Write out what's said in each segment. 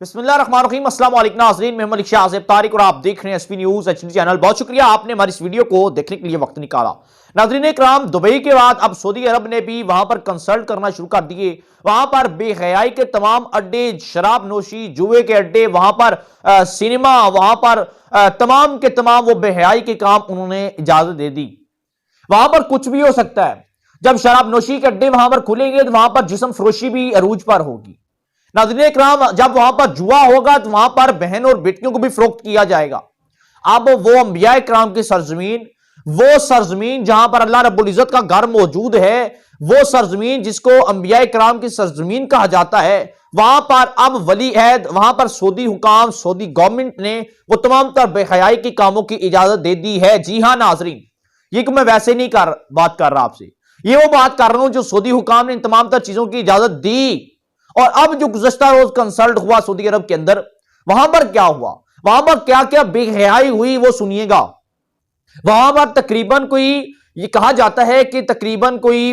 बिस्मिल्लाहिर्रहमानिर्रहीम, अस्सलाम वालेकुम नाज़रीन, मैं मलिक शाह तारिक और आप देख रहे हैं एसपी न्यूज़ एचडी चैनल। बहुत शुक्रिया आपने हमारी इस वीडियो को देखने के लिए वक्त निकाला। नाज़रीन इकराम, दुबई के बाद अब सऊदी अरब ने भी वहां पर कंसल्ट करना शुरू कर दिए। वहां पर बेहयाई के तमाम अड्डे, शराब नोशी, जुए के अड्डे, वहां पर सिनेमा, वहां पर तमाम के तमाम वो बेहयाई के काम उन्होंने इजाजत दे दी। वहां पर कुछ भी हो सकता है। जब शराब नोशी के अड्डे वहां पर खुलेंगे तो वहां पर जिस्म फरोशी भी अरूज पर होगी। नाज़रीन इकराम, जब वहां पर जुआ होगा तो वहां पर बहन और बेटियों को भी फरोख्त किया जाएगा। अब वो अंबिया इकराम की सरजमीन, वो सरजमीन जहां पर अल्लाह रब्बुल इज्जत का घर मौजूद है, वो सरजमीन जिसको अंबिया इकराम की सरजमीन कहा जाता है, वहां पर अब वली अहद, वहां पर सऊदी हुकाम, सऊदी गवर्नमेंट ने वो तमाम तर बेहयाई के कामों की इजाजत दे दी है। जी हां नाज़रीन, ये मैं वैसे नहीं बात कर रहा आपसे, ये वो बात कर रहा हूं जो सऊदी हुकाम ने इन तमाम तर चीजों की इजाजत दी। और अब जो गुज़श्ता रोज कंसल्ट हुआ सऊदी अरब के अंदर, वहां पर क्या हुआ, वहां पर क्या क्या बेहयाई हुई वो सुनिएगा। वहां पर तकरीबन कोई, ये कहा जाता है कि तकरीबन कोई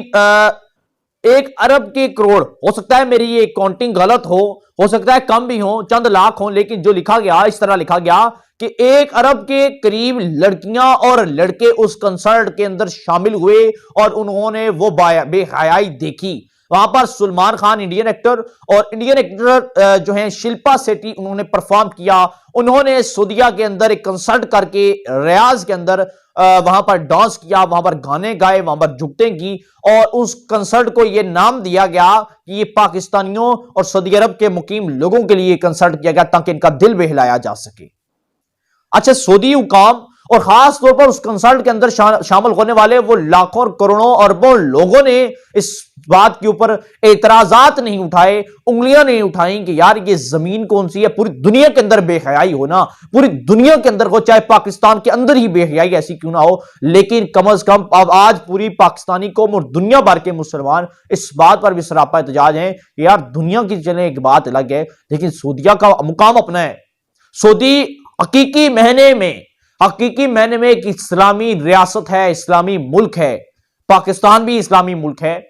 1 अरब के करोड़, हो सकता है मेरी ये काउंटिंग गलत हो सकता है कम भी हो, चंद लाख हो, लेकिन जो लिखा गया इस तरह लिखा गया कि 1 अरब के करीब लड़कियां और लड़के उस कंसर्ट के अंदर शामिल हुए और उन्होंने वो बेहयाई देखी। वहां पर सलमान खान इंडियन एक्टर और इंडियन एक्टर जो है शिल्पा शेट्टी, उन्होंने परफॉर्म किया। उन्होंने सऊदीया के अंदर एक कंसर्ट करके रियाज के अंदर वहां पर डांस किया, वहां पर गाने गाए, वहां पर जुगतें की और उस कंसर्ट को यह नाम दिया गया कि ये पाकिस्तानियों और सऊदी अरब के मुकीम लोगों के लिए कंसर्ट किया गया ताकि इनका दिल बहलाया जा सके। अच्छा, सऊदी हुकाम और खास तौर पर उस कंसर्ट के अंदर शामिल होने वाले वो लाखों और करोड़ों अरबों लोगों ने इस बात के ऊपर एतराजात नहीं उठाए, उंगलियां नहीं उठाई कि यार ये जमीन कौन सी है। पूरी दुनिया के अंदर बेहयाई हो ना, पूरी दुनिया के अंदर हो, चाहे पाकिस्तान के अंदर ही बेहयाई ऐसी क्यों ना हो, लेकिन कम अज कम अब आज पूरी पाकिस्तानी कौम और दुनिया भर के मुसलमान इस बात पर भी सरापा एहतजाज है कि यार दुनिया की चले एक बात अलग है, लेकिन सऊदीया का मुकाम अपना है। सऊदी हकीकी मायने में एक इस्लामी रियासत है, इस्लामी मुल्क है। पाकिस्तान भी इस्लामी मुल्क है,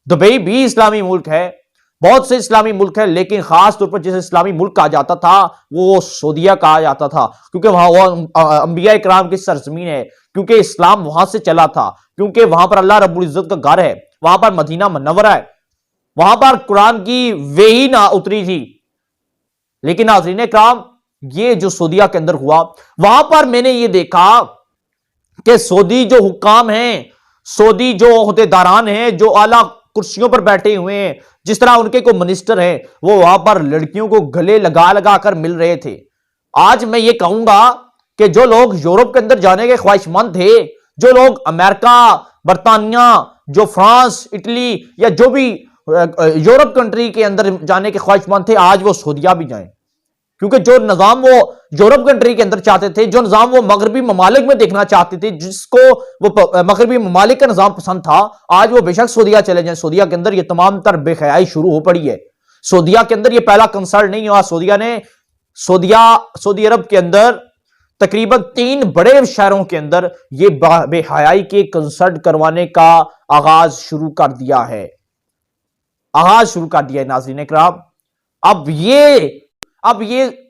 दुबई भी इस्लामी मुल्क है, बहुत से इस्लामी मुल्क है, लेकिन खास तौर पर जिसे इस्लामी मुल्क कहा जाता था वो सऊदीया कहा जाता था, क्योंकि वहां वो अंबिया इकराम की सरजमीन है, क्योंकि इस्लाम वहां से चला था, क्योंकि वहां पर अल्लाह रब्बुल इज्जत का घर है, वहां पर मदीना मुनव्वरा है, वहां पर कुरान की वही ना उतरी थी। लेकिन नाज़रीन इकराम, ये जो सऊदीया के अंदर हुआ, वहां पर मैंने ये देखा कि सऊदी जो हुकाम हैं, सऊदी जो ओहदेदारान हैं, जो आला कुर्सियों पर बैठे हुए हैं, जिस तरह उनके को मिनिस्टर हैं, वो वहां पर लड़कियों को गले लगा लगा कर मिल रहे थे। आज मैं ये कहूंगा कि जो लोग यूरोप के अंदर जाने के ख्वाहिशमंद थे, जो लोग अमेरिका, बरतानिया, जो फ्रांस, इटली या जो भी यूरोप कंट्री के अंदर जाने के ख्वाहिशमंद थे, आज वो सऊदीया भी जाएं, क्योंकि जो निजाम वो यूरोप कंट्री के अंदर चाहते थे, जो निजाम वो मगरबी ममालिक में देखना चाहते थे, जिसको वो मगरबी ममालिक का निजाम पसंद था, आज वो बेशक सऊदीया चले जाएं। सऊदीया के अंदर ये तमाम तर बेहयाई शुरू हो पड़ी है। सऊदीया के अंदर ये पहला कंसर्ट नहीं हुआ। सऊदी अरब के अंदर तकरीबन 3 बड़े शहरों के अंदर ये बेहयाई के कंसर्ट करवाने का आगाज शुरू कर दिया है, नाज़रीन इकराम। अब ये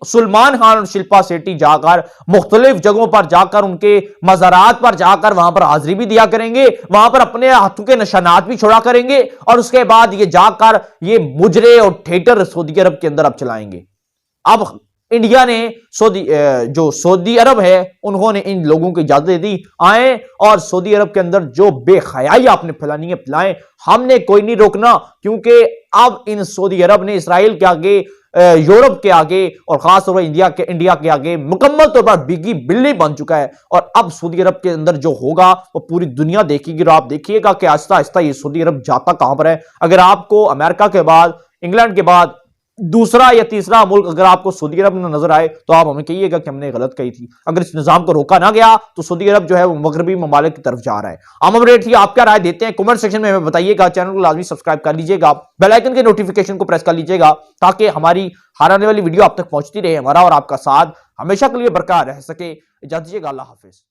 सलमान खान और शिल्पा शेट्टी जाकर मुख्तलिफ जगहों पर जाकर, उनके मज़ारात पर जाकर वहां पर हाजिरी भी दिया करेंगे, वहां पर अपने हाथों के निशानात भी छोड़ा करेंगे और उसके बाद ये जाकर ये मुजरे और थिएटर सऊदी अरब के अंदर अब चलाएंगे। अब इंडिया ने जो सऊदी अरब है, उन्होंने इन लोगों को इजाजत दे दी, आए और सऊदी अरब के अंदर जो बेहयाई आपने फैलानी है फैलाएं, हमने कोई नहीं रोकना, क्योंकि अब इन सऊदी अरब ने इसराइल के आगे, यूरोप के आगे और खासतौर पर इंडिया के आगे मुकम्मल तौर पर बिगी बिल्ली बन चुका है। और अब सऊदी अरब के अंदर जो होगा वो पूरी दुनिया देखेगी और आप देखिएगा कि आहिस्ता आहिस्ता ये सऊदी अरब जाता कहां पर है। अगर आपको अमेरिका के बाद, इंग्लैंड के बाद दूसरा या तीसरा मुल्क अगर आपको सऊदी अरब में नजर आए तो आप हमें कहिएगा कि हमने गलत कही थी। अगर इस निजाम को रोका ना गया तो सऊदी अरब जो है वो मगरबी ममालिक की तरफ जा रहा है। आम अपडेट थी, आप क्या राय देते हैं कमेंट सेक्शन में हमें बताइएगा। चैनल को लाजमी सब्सक्राइब कर लीजिएगा, बेल आइकन के नोटिफिकेशन को प्रेस कर लीजिएगा ताकि हमारी हर आने वाली वीडियो आप तक पहुंचती रहे। हमारा और आपका साथ हमेशा के लिए बरकरार रह सके। इजाजत दीजिएगा, अल्लाह हाफिज।